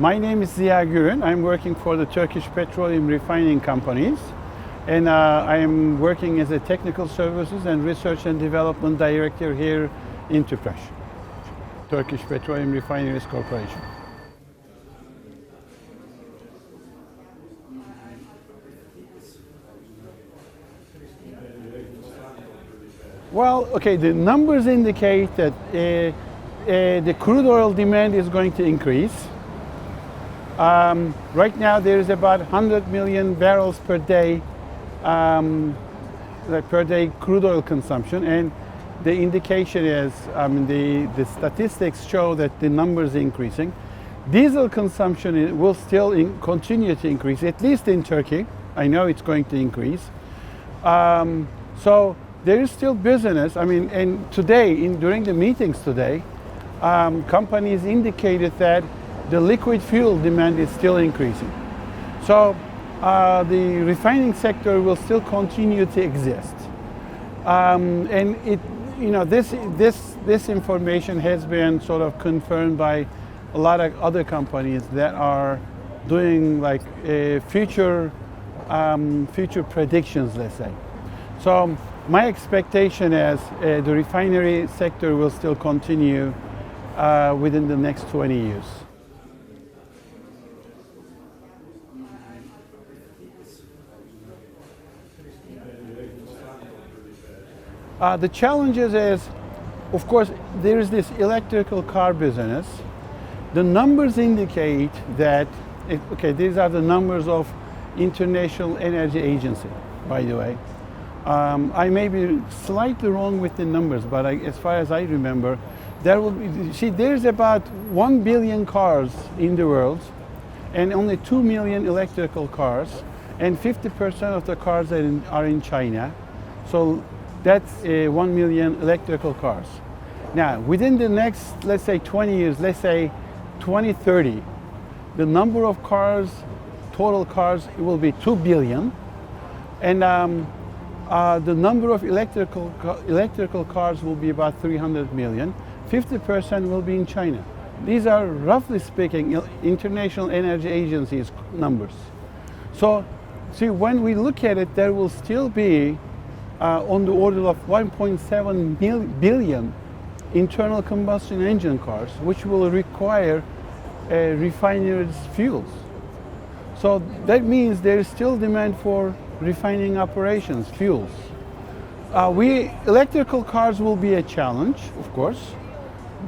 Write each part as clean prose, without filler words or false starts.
My name is Ziya Gürün. I'm working for the Turkish petroleum refining companies, and I am working as a technical services and research and development director here in Tüpraş, Turkish Petroleum Refineries Corporation. Well, okay, the numbers indicate that the crude oil demand is going to increase. Right now there is about 100 million barrels per day crude oil consumption, and the indication is, the statistics show that the numbers are increasing. Diesel consumption will still continue to increase, at least in Turkey. I know it's going to increase. So there is still business. And today, during the meetings today, companies indicated that the liquid fuel demand is still increasing. So the refining sector will still continue to exist. And this information has been sort of confirmed by a lot of other companies that are doing like future predictions, let's say. So my expectation is the refinery sector will still continue within the next 20 years. The challenges is, of course, there is this electrical car business. The numbers indicate that, these are the numbers of International Energy Agency, by the way. I may be slightly wrong with the numbers, but as far as I remember, there's about 1 billion cars in the world, and only 2 million electrical cars, and 50% of the cars are in China. So that's 1 million electrical cars. Now, within the next, let's say 20 years, let's say 2030, the number of cars, total cars, it will be 2 billion. And the number of electrical cars will be about 300 million. 50% will be in China. These are, roughly speaking, International Energy Agency's numbers. So, see, when we look at it, there will still be on the order of 1.7 billion internal combustion engine cars, which will require refineries' fuels. So that means there is still demand for refining operations, fuels. Electrical cars will be a challenge, of course,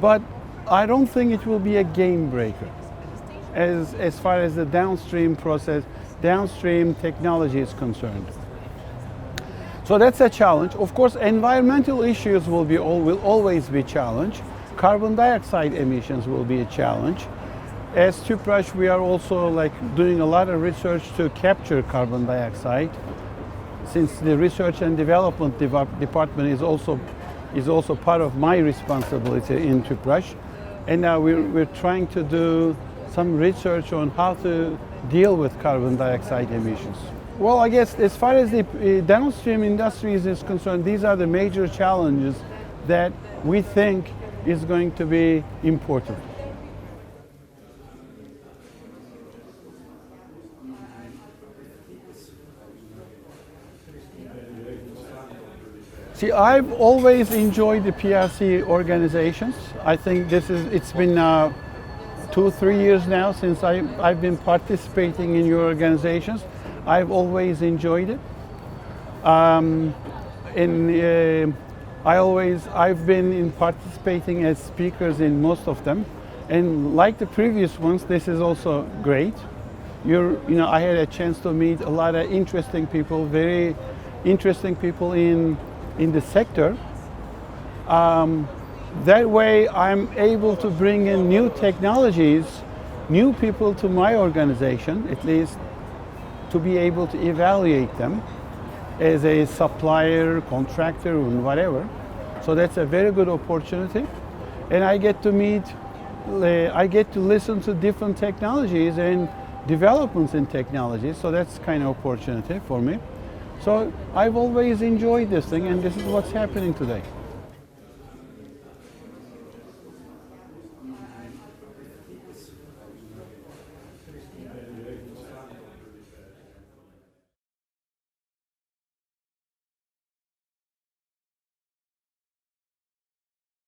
but I don't think it will be a game breaker as far as the downstream technology is concerned. So that's a challenge. Of course, environmental issues will always be a challenge. Carbon dioxide emissions will be a challenge. As Tüpraş, we are also doing a lot of research to capture carbon dioxide, since the research and development department is also part of my responsibility in Tüpraş. And now we're trying to do some research on how to deal with carbon dioxide emissions. Well, I guess as far as the downstream industries is concerned, these are the major challenges that we think is going to be important. See, I've always enjoyed the PRC organizations. I think it's been 2-3 years now since I've been participating in your organizations. I've always enjoyed it. I've been participating as speakers in most of them, and like the previous ones, this is also great. I had a chance to meet a lot of interesting people, very interesting people in the sector. That way, I'm able to bring in new technologies, new people to my organization, at least to be able to evaluate them as a supplier, contractor, and whatever. So that's a very good opportunity. And I get to listen to different technologies and developments in technology. So that's kind of opportunity for me. So I've always enjoyed this thing, and this is what's happening today.